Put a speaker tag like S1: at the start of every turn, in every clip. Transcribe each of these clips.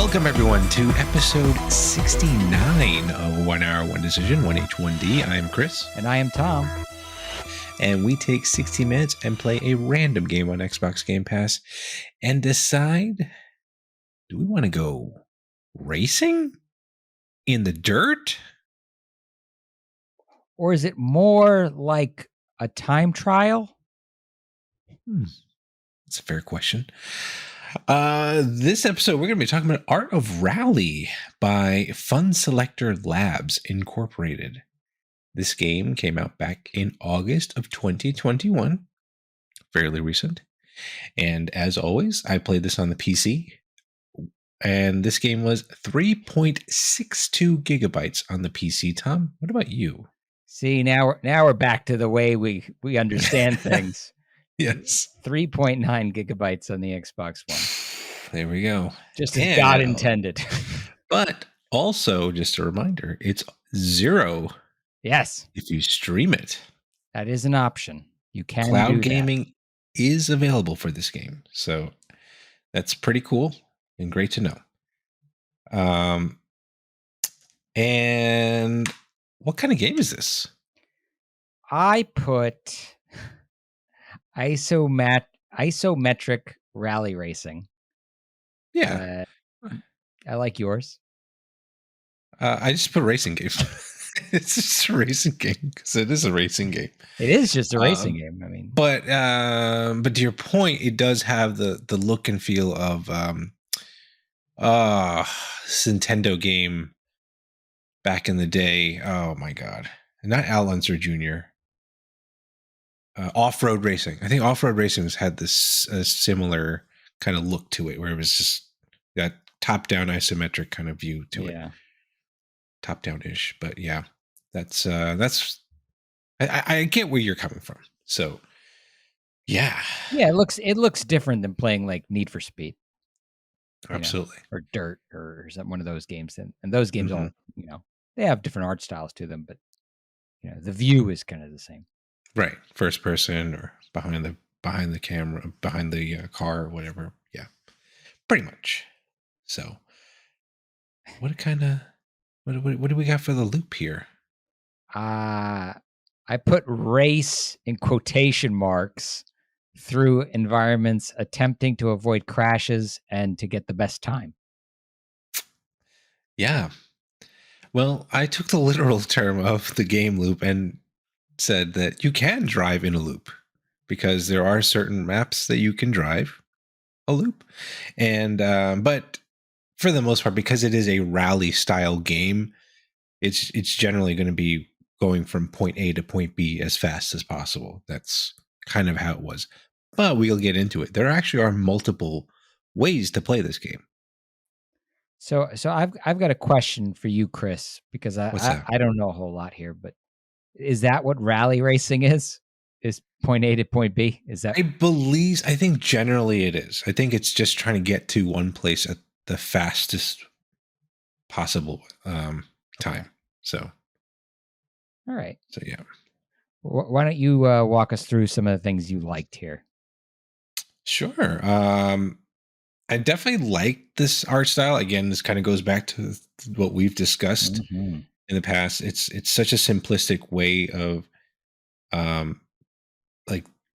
S1: Welcome, everyone, to episode 69 of 1 Hour, 1 Decision, 1H1D. I am Chris.
S2: And I am Tom.
S1: And we take 60 minutes and play a random game on Xbox Gamepass and decide, do we want to go racing in the dirt?
S2: Or is it more like a time trial?
S1: That's a fair question. This episode, we're going to be talking about Art of Rally by Funselektor Labs Incorporated. This game came out back in August of 2021, fairly recent. And as always, I played this on the PC. And this game was 3.62 gigabytes on the PC. Tom, what about you?
S2: See, now we're back to the way we understand things.
S1: Yes.
S2: 3.9 gigabytes on the Xbox One.
S1: There we go.
S2: Just as God intended.
S1: But also, just a reminder, it's 0.
S2: Yes.
S1: If you stream it.
S2: That is an option. You can
S1: Cloud
S2: do
S1: gaming is available for this game. So that's pretty cool and great to know. And what kind of game is this?
S2: I put isometric rally racing.
S1: Yeah.
S2: I like yours.
S1: I just put racing game. It's just a racing game because it is a racing game.
S2: It is just a racing game. I mean,
S1: but to your point, it does have the look and feel of Nintendo game back in the day. Oh my God, not Al Unser Jr. Off-road racing. I think off-road racing has had this similar kind of look to it, where it was just that top-down isometric kind of view to it. Top-down-ish, but yeah, that's I get where you're coming from. So yeah,
S2: it looks different than playing like Need for Speed,
S1: absolutely,
S2: or Dirt, or one of those games. And those games all they have different art styles to them, but the view is kind of the same.
S1: Right, first person or behind the camera, behind the car or whatever. Yeah, pretty much. So what do we got for the loop here?
S2: I put race in quotation marks through environments, attempting to avoid crashes and to get the best time.
S1: Yeah. Well, I took the literal term of the game loop and said that you can drive in a loop because there are certain maps that you can drive a loop. And but for the most part, because it is a rally style game, it's generally going to be going from point A to point B as fast as possible. That's kind of how it was. But we'll get into it. There actually are multiple ways to play this game.
S2: So I've got a question for you, Chris, because I don't know a whole lot here, but is that what rally racing is? Is point A to point B? Is that?
S1: I think generally it is. I think it's just trying to get to one place at the fastest possible time. So,
S2: all right.
S1: So yeah.
S2: Why don't you walk us through some of the things you liked here?
S1: Sure. I definitely like this art style. Again, this kind of goes back to what we've discussed in the past. It's such a simplistic way of,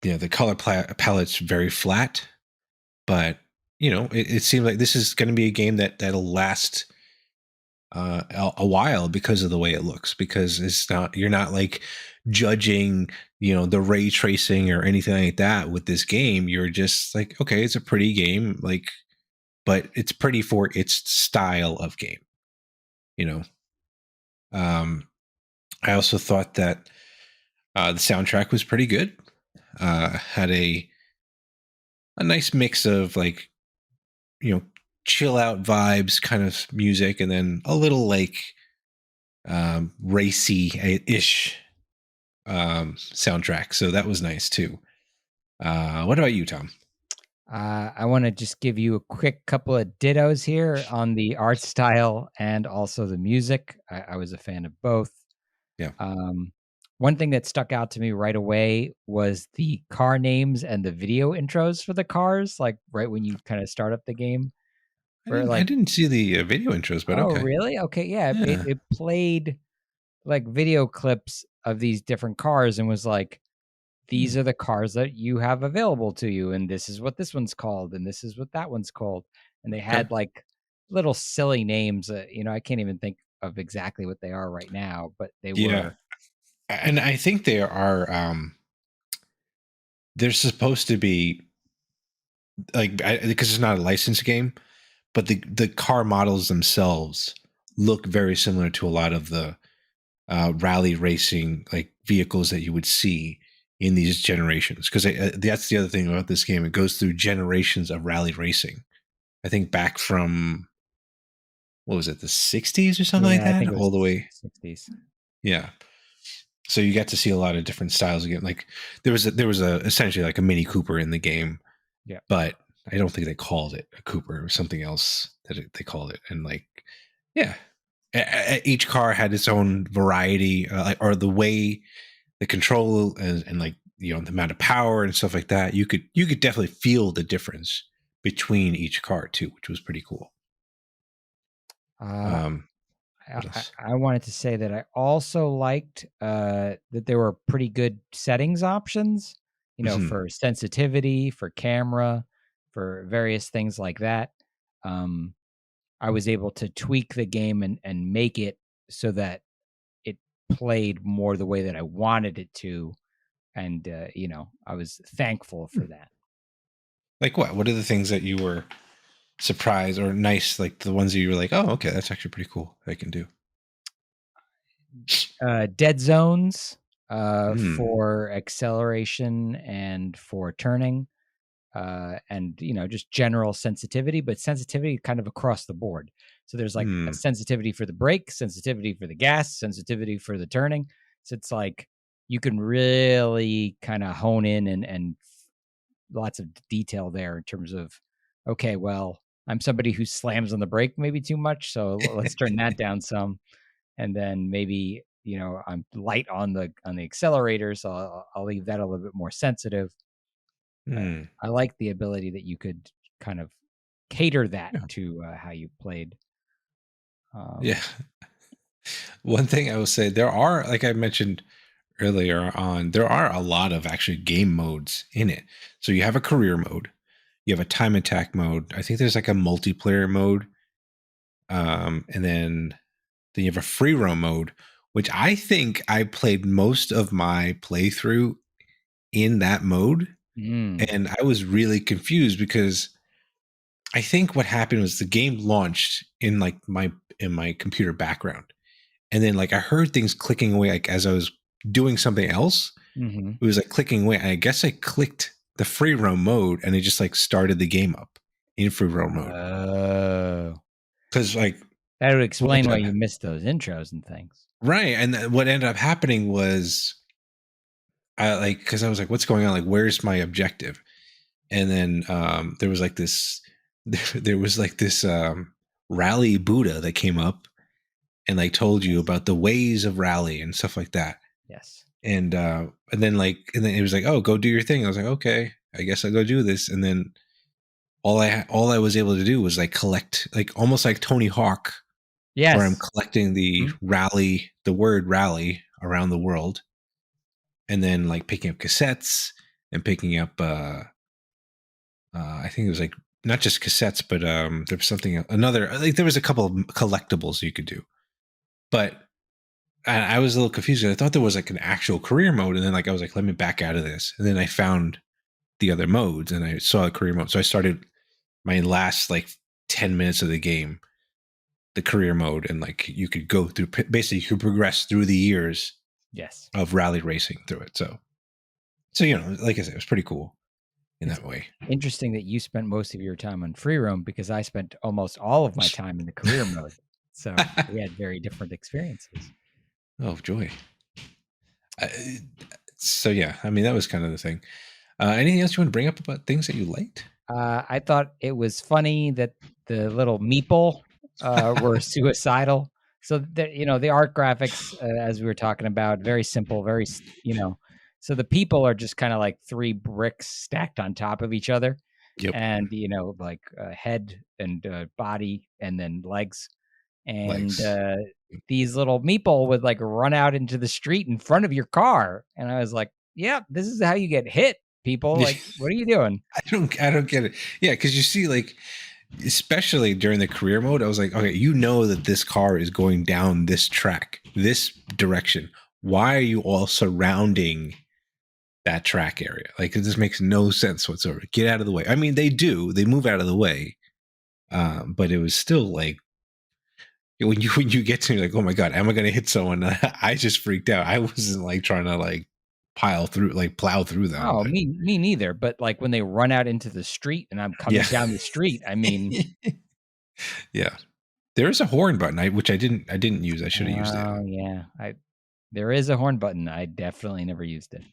S1: the color palette's very flat, but it seems like this is going to be a game that'll last a while because of the way it looks. Because you're not like judging, the ray tracing or anything like that with this game. You're just like, okay, it's a pretty game, but it's pretty for its style of game. I also thought that the soundtrack was pretty good. Had a nice mix of chill out vibes kind of music, and then a little racy-ish soundtrack. So that was nice too. What about you, Tom?
S2: I want to just give you a quick couple of dittos here on the art style and also the music. I was a fan of both.
S1: Yeah.
S2: One thing that stuck out to me right away was the car names and the video intros for the cars, like right when you kind of start up the game. where
S1: I
S2: like,
S1: didn't see the video intros, but
S2: oh,
S1: okay.
S2: really? Okay, yeah.
S1: Yeah.
S2: It played like video clips of these different cars and was like,
S1: Hmm.
S2: these are the cars that you have available to you, and this is what this one's called, and this is what that one's called. And they
S1: Okay.
S2: had like little silly names that, I can't even think of exactly what they are right now, but they
S1: Yeah.
S2: were.
S1: And I think they are they're supposed to be like because it's not a licensed game, but the car models themselves look very similar to a lot of the rally racing like vehicles that you would see in these generations. Because that's the other thing about this game; it goes through generations of rally racing. I think back from what was it, the '60s or something like
S2: Yeah, I
S1: that,
S2: think it
S1: all the
S2: was
S1: way.
S2: 60s.
S1: Yeah. So you get to see a lot of different styles again. Like there was a essentially like a Mini Cooper in the game,
S2: Yeah.
S1: but I don't think they called it a Cooper or something else that they called it. And like, yeah, each car had its own variety, or the way the control and like the amount of power and stuff like that. You could definitely feel the difference between each car too, which was pretty cool.
S2: uh
S1: Um,
S2: I,
S1: what
S2: I
S1: else?
S2: I wanted to say that I also liked that there were pretty good settings options,
S1: Hmm.
S2: for sensitivity, for camera, for various things like that. Um, I was able to tweak the game and make it so that it played more the way that I wanted it to, and I was thankful for that.
S1: Like what? What are the things that you were surprised or nice, like the ones that you were like, oh, okay, that's actually pretty cool. I can do.
S2: Dead zones
S1: Hmm.
S2: for acceleration and for turning, and just general sensitivity, but sensitivity kind of across the board. So there's like a
S1: Hmm.
S2: sensitivity for the brake, sensitivity for the gas, sensitivity for the turning. So it's like you can really kind of hone in and lots of detail there in terms of, okay, well, I'm somebody who slams on the brake maybe too much, so let's turn that down some. And then maybe I'm light on the accelerator, so I'll leave that a little bit more sensitive. uh,
S1: Hmm.
S2: I like the ability that you could kind of cater that
S1: Yeah.
S2: to how you played.
S1: Yeah.
S2: um
S1: One thing I will say, there are, like I mentioned earlier on, there are a lot of actually game modes in it. So you have a career mode, you have a time attack mode. I think there's like a multiplayer mode, and then you have a free roam mode, which I think I played most of my playthrough in that mode,
S2: mm,
S1: and I was really confused because I think what happened was the game launched in like my computer background. And then like I heard things clicking away like as I was doing something else.
S2: hmm
S1: It was like clicking away. And I guess I clicked the free roam mode and it just like started the game up in free roam mode.
S2: oh,
S1: Because like
S2: that would
S1: what
S2: explain
S1: ended
S2: why
S1: up
S2: you missed those intros and things.
S1: right, and what ended up happening was I like because I was like, what's going on? Like, where's my objective? And then there was like this there was like this rally Buddha that came up and like told you
S2: Yes.
S1: about the ways of rally and stuff like that.
S2: Yes.
S1: And then it was like, oh, go do your thing. I was like, okay, I guess I'll go do this. And then all I was able to do was like collect, like almost like Tony Hawk, where I'm
S2: Yes.
S1: collecting
S2: Mhm.
S1: the word rally around the world, and then like picking up cassettes and picking up I think it was like not just cassettes, but there was something another like there was a couple of collectibles you could do. But I was a little confused. I thought there was like an actual career mode, and then like I was like, let me back out of this, and then I found the other modes, and I saw a career mode. So I started my last like 10 minutes of the game, the career mode, and like you could go through basically you could progress through the years
S2: Yes.
S1: of rally racing through it. So like I said, it was pretty cool in
S2: It's
S1: that way.
S2: interesting that you spent most of your time on free roam because I spent almost all of my time in the career mode. So we had very different experiences.
S1: Oh joy! Uh, so yeah, I mean that was kind of the thing. Anything else you want to bring up about things that you liked?
S2: I thought it was funny that the little meeple were suicidal. So the art graphics, as we were talking about, very simple, So the people are just kind of like three bricks stacked on top of each other,
S1: Yep.
S2: and like head and body and then legs, and
S1: Legs.
S2: these little meeple would like run out into the street in front of your car, and I was like, yeah, this is how you get hit, people. Like, what are you doing?
S1: I don't get it. Yeah, because you see, like, especially during the career mode, I was like, okay, you know that this car is going down this track, this direction. Why are you all surrounding that track area? Like, it just makes no sense whatsoever. Get out of the way. I mean, they move out of the way, but it was still like when you get to like, oh my god, am I going to hit someone? I just freaked out. I wasn't like trying to like plow through them,
S2: Oh,
S1: but
S2: me neither. But like when they run out into the street and I'm
S1: yeah.
S2: coming down the street, I mean,
S1: Yeah. There is a horn button, which I didn't use. I should have used it.
S2: oh yeah, there is a horn button. I definitely never used it.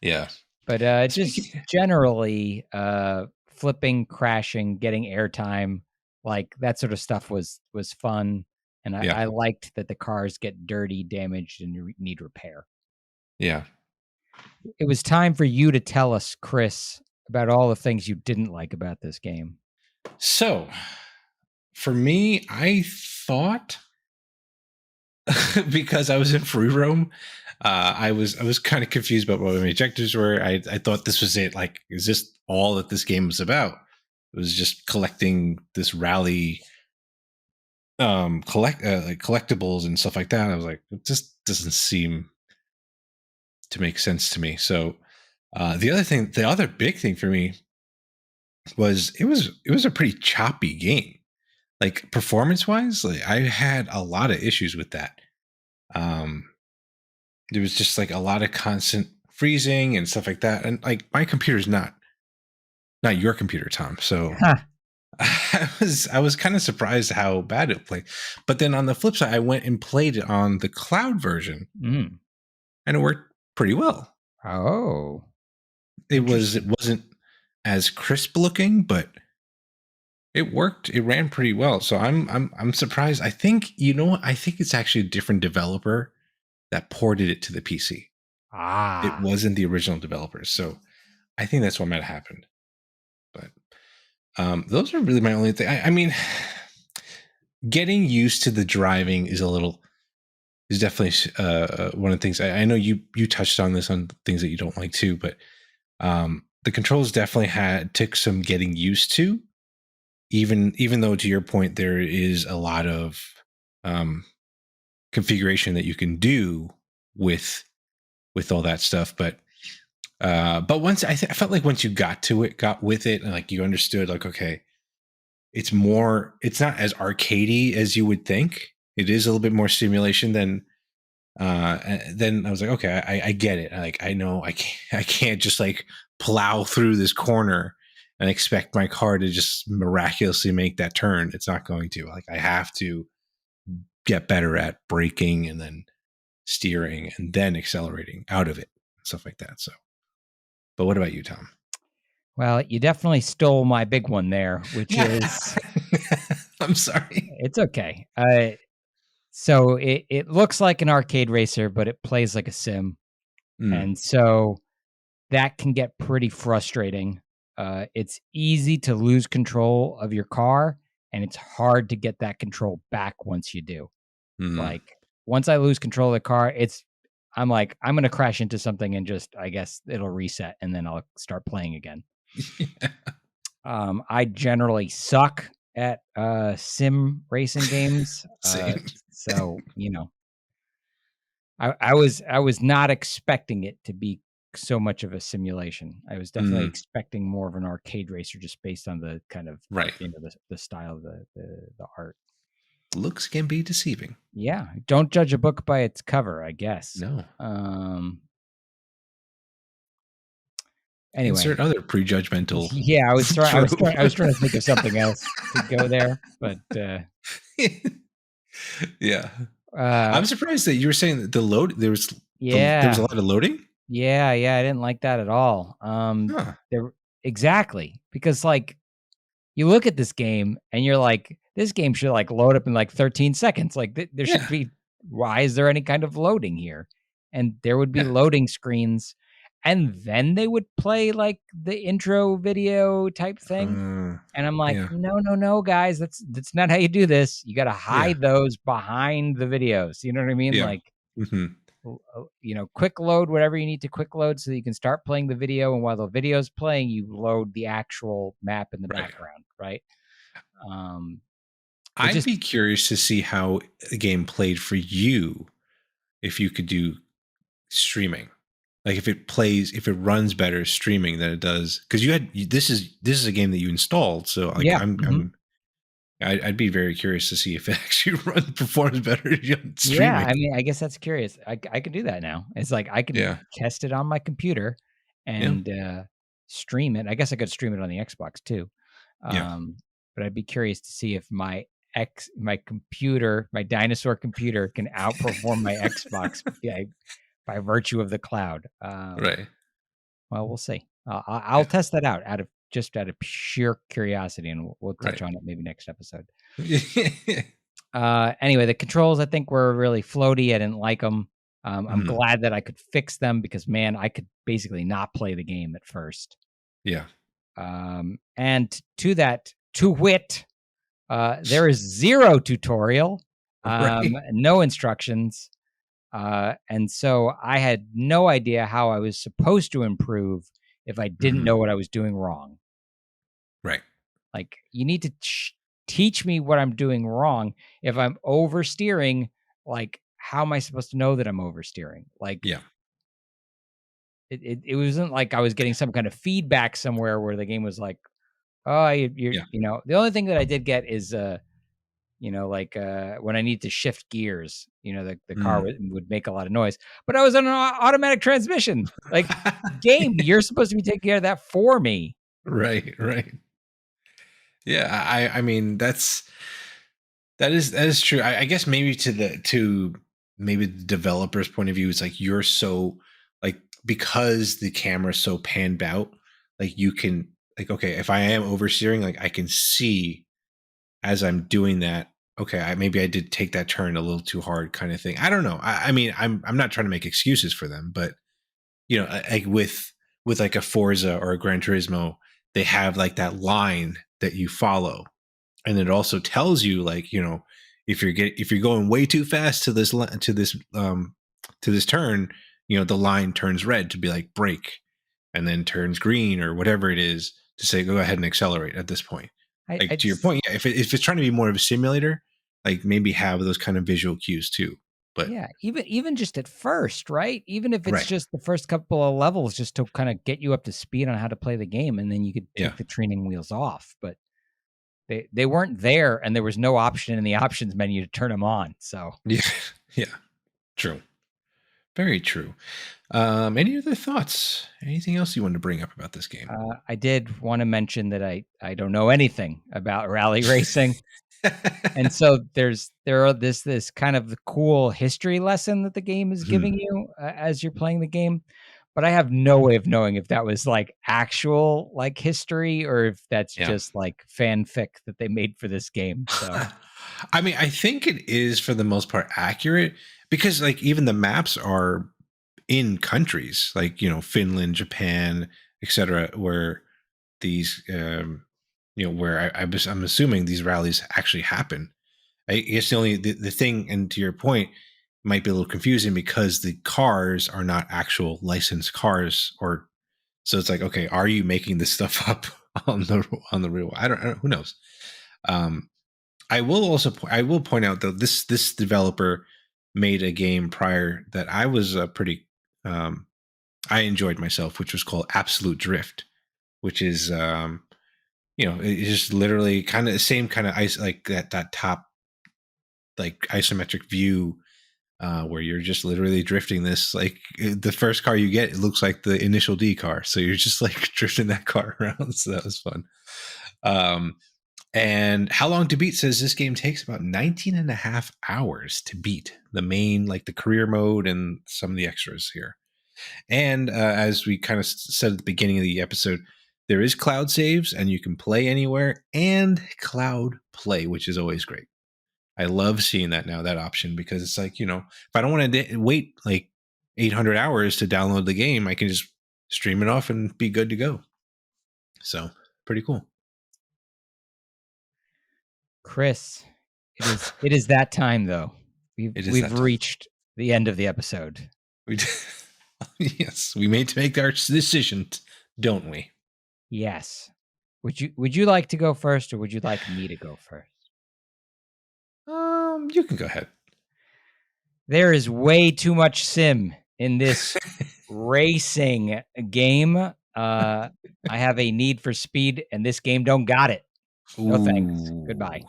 S1: Yeah.
S2: But just
S1: Speaking,
S2: generally, flipping, crashing, getting airtime, like that sort of stuff was fun, and
S1: yeah,
S2: I liked that the cars get dirty, damaged, and need repair.
S1: yeah.
S2: It was time for you to tell us, Chris, about all the things you didn't like about this game.
S1: So for me, I thought because I was in free roam, I was kind of confused about what my objectives were. I thought this was it. Like, is this all that this game was about? It was just collecting this rally, like collectibles and stuff like that. I was like, it just doesn't seem to make sense to me. So the other big thing for me was it was a pretty choppy game. Like performance wise, like I had a lot of issues with that. Um, there was just like a lot of constant freezing and stuff like that, and like my computer's not your computer, Tom. So
S2: Huh.
S1: I was kind of surprised how bad it played. But then on the flip side, I went and played it on the cloud version,
S2: Mm.
S1: and it worked pretty well.
S2: Oh,
S1: It
S2: interesting.
S1: wasn't as crisp looking, but it worked. It ran pretty well. So I'm surprised. I think you know what? I think it's actually a different developer that ported it to the PC. It
S2: Ah,
S1: wasn't the original developers. So I think that's what might have happened. But those are really my only thing. I mean, getting used to the driving is definitely one of the things. I know you touched on this on things that you don't like too, but the controls definitely took some getting used to. Even though to your point, there is a lot of um, configuration that you can do with all that stuff, but once I felt like once you got with it, and like you understood, like okay, it's not as arcadey as you would think. It is a little bit more simulation than. Then I was like, okay, I get it. I know I can't just like plow through this corner and expect my car to just miraculously make that turn. It's not going to. Like I have to get better at braking and then steering and then accelerating out of it, stuff like that. So, but what about you, Tom?
S2: well, you definitely stole my big one there, which is
S1: I'm sorry.
S2: it's okay. So it looks like an arcade racer, but it plays like a sim,
S1: Mm,
S2: and so that can get pretty frustrating. It's easy to lose control of your car, and it's hard to get that control back once you do.
S1: mm.
S2: Like once I lose control of the car, I'm like I'm gonna crash into something and just I guess it'll reset and then I'll start playing again. I generally suck at sim racing games,
S1: Same.
S2: so I was not expecting it to be so much of a simulation. I was definitely
S1: Mm,
S2: expecting more of an arcade racer just based on the kind of
S1: right.
S2: the style of the art.
S1: Looks can be deceiving.
S2: Yeah, don't judge a book by its cover, I guess.
S1: No.
S2: Um, anyway,
S1: Insert other prejudgmental
S2: yeah,
S1: trope.
S2: I was trying to think of something else to go there, but
S1: Yeah.
S2: uh,
S1: I'm surprised that you were saying that there was a
S2: yeah,
S1: lot of loading.
S2: yeah, I didn't like that at all.
S1: Huh.
S2: There exactly because like you look at this game and you're like, this game should like load up in like 13 seconds. Like there should
S1: Yeah.
S2: be. Why is there any kind of loading here? And there would be
S1: Yeah.
S2: loading screens. and then they would play like the intro video type thing. And I'm like,
S1: yeah,
S2: no, guys, that's not how you do this. You got to
S1: yeah,
S2: hide those behind the videos. You know what I mean?
S1: yeah.
S2: Like,
S1: Hmm.
S2: quick load whatever you need to quick load so that you can start playing the video. And while the video's playing, you load the actual map in the
S1: Right.
S2: background, right? Um, it
S1: I'd
S2: just,
S1: be curious to see how a game played for you if you could do streaming. Like if it runs better streaming than it does, because this is a game that you installed. So like
S2: yeah. Mhm.
S1: I'd be very curious to see if it actually performs better
S2: Yeah,
S1: streaming.
S2: I mean, I guess that's curious. I can do that now. It's like I can
S1: Yeah,
S2: test it on my computer
S1: yeah,
S2: and stream it. I guess I could stream it on the Xbox too.
S1: yeah.
S2: Um, but I'd be curious to see if my computer, my dinosaur computer, can outperform my Xbox by virtue of the cloud.
S1: Right,
S2: Well, we'll see. I'll
S1: yeah,
S2: test that out out of pure curiosity, and we'll touch
S1: right.
S2: on it maybe next episode. Anyway, the controls I think were really floaty. I didn't like them. I'm
S1: Mhm.
S2: glad that I could fix them because man, I could basically not play the game at first.
S1: Yeah,
S2: And to wit, there is zero tutorial,
S1: right.
S2: no instructions, and so I had no idea how I was supposed to improve if I didn't
S1: Mhm.
S2: know what I was doing wrong.
S1: Right.
S2: Like, you need to teach me what I'm doing wrong. If I'm oversteering, like, how am I supposed to know that I'm oversteering? Like,
S1: Yeah,
S2: it wasn't like I was getting some kind of feedback somewhere where the game was like, "Oh,
S1: yeah.
S2: the only thing that I did get is, like, when I need to shift gears, the car
S1: Mm.
S2: would make a lot of noise, but I was on an automatic transmission. Like, game, you're supposed to be taking care of that for me.
S1: Right, right. Yeah, I mean that is true. I guess maybe to maybe the developer's point of view, it's like you're so like because the camera's so panned out, like you can like okay, if I am oversteering, like I can see as I'm doing that. Okay, maybe I did take that turn a little too hard, kind of thing. I don't know. I mean, I'm not trying to make excuses for them, but like with like a Forza or a Gran Turismo, they have like that line that you follow, and it also tells you like if you're going way too fast to to this turn, the line turns red to be like brake, and then turns green or whatever it is to say go ahead and accelerate at this point.
S2: I,
S1: Like
S2: I
S1: to your point, yeah, if it's trying to be more of a simulator, like maybe have those kind of visual cues too. But
S2: Yeah, even just at first, right? Even if it's
S1: right,
S2: just the first couple of levels just to kinda get you up to speed on how to play the game, and then you could
S1: yeah,
S2: take the training wheels off, but they weren't there, and there was no option in the options menu to turn them on, so,
S1: yeah, yeah, true, very true. Any other thoughts? Anything else you wanted to bring up about this game?
S2: I did wanna mention that I don't know anything about rally racing, and so there are this kind of cool history lesson that the game is
S1: Mhm.
S2: giving you as you're playing the game, but I have no way of knowing if that was like actual like history or if that's
S1: Yeah.
S2: just like fanfic that they made for this game. So
S1: I mean, I think it is for the most part accurate because like even the maps are in countries like, Finland, Japan, etc., where these where I'm assuming these rallies actually happen. I guess the thing, and to your point, might be a little confusing because the cars are not actual licensed cars, or so it's like, okay, are you making this stuff up on the real? I don't who knows. Um, I will point out though this developer made a game prior that I was pretty um, I enjoyed myself, which was called Absolute Drift, which is it's just literally kind of the same kind of ice like that top like isometric view where you're just literally drifting this like the first car you get it looks like the initial D car, so you're just like drifting that car around. So that was fun. um and How Long to Beat says this game takes about 19 and a half hours to beat the main like the career mode and some of the extras here. And as we kind of said at the beginning of the episode, there is cloud saves and you can play anywhere and cloud play, which is always great. I love seeing that now, that option, because it's like, if I don't want to wait like 800 hours to download the game, I can just stream it off and be good to go. So pretty cool.
S2: Chris, it is that time though. We've reached the end of the episode.
S1: Yes, we made to make our decision, don't we?
S2: Yes. Would you like to go first, or would you like me to go first?
S1: You can go ahead.
S2: There is way too much sim in this racing game. I have a need for speed, and this game don't got it. No thanks. Goodbye.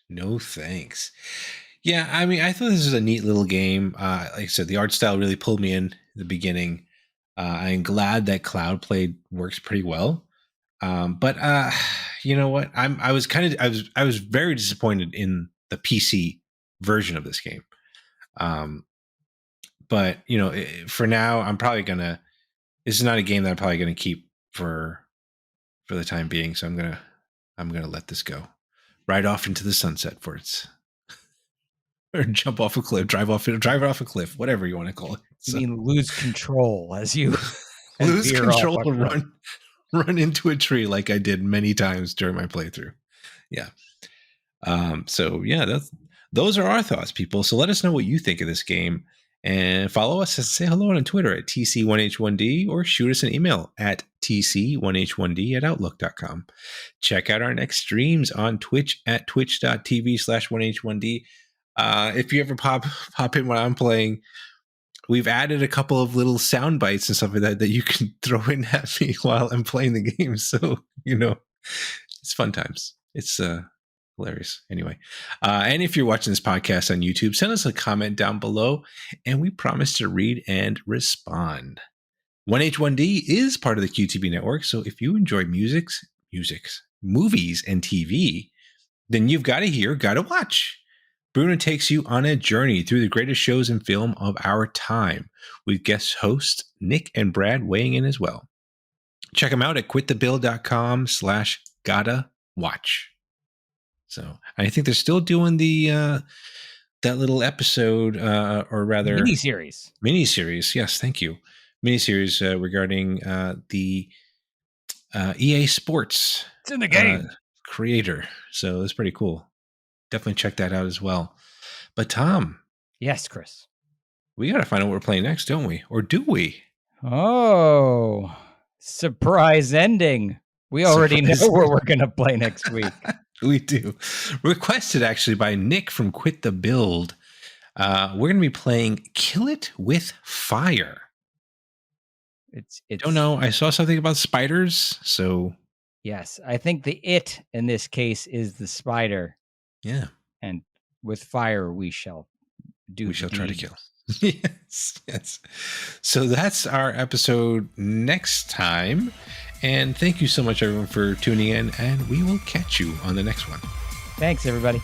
S1: No thanks. Yeah, I mean, I thought this was a neat little game. Like I said, the art style really pulled me in the beginning. I'm glad that cloud play works pretty well. But you know what? I was very disappointed in the PC version of this game. But you know, for now, I'm probably gonna. This is not a game that I'm probably gonna keep for the time being. So I'm gonna let this go right off into the sunset for its. Or jump off a cliff, drive it off a cliff, whatever you want to call it.
S2: So, you mean lose control as you
S1: lose control and run into a tree like I did many times during my playthrough. Yeah. So yeah, those are our thoughts, people. So let us know what you think of this game, and follow us and say hello on Twitter at TC1H1D, or shoot us an email at TC1H1D@outlook.com. Check out our next streams on Twitch at twitch.tv/1H1D. If you ever pop in when I'm playing, we've added a couple of little sound bites and stuff like that you can throw in at me while I'm playing the game. So, you know, it's fun times. It's hilarious. Anyway, and if you're watching this podcast on YouTube, send us a comment down below, and we promise to read and respond. 1H1D is part of the QTB network, so if you enjoy movies, and TV, then you've got to watch. Bruno takes you on a journey through the greatest shows in film of our time, with guest hosts Nick and Brad weighing in as well. Check them out at quitthebill.com/gotta-watch. So I think they're still doing the that little episode, or rather
S2: miniseries.
S1: Yes, thank you. Miniseries regarding the EA Sports.
S2: It's in the game.
S1: Creator. So it's pretty cool. Definitely check that out as well. But Tom.
S2: Yes, Chris.
S1: We got to find out what we're playing next, don't we? Or do we?
S2: Oh, surprise ending. We already know what we're going to play next week.
S1: We do. Requested actually by Nick from Quit the Build. We're going to be playing Kill It with Fire.
S2: It's
S1: don't know. I saw something about spiders, so.
S2: Yes, I think the it in this case is the spider.
S1: Yeah.
S2: And with fire, we shall
S1: try to kill. Yes. So that's our episode next time. And thank you so much, everyone, for tuning in. And we will catch you on the next one.
S2: Thanks, everybody.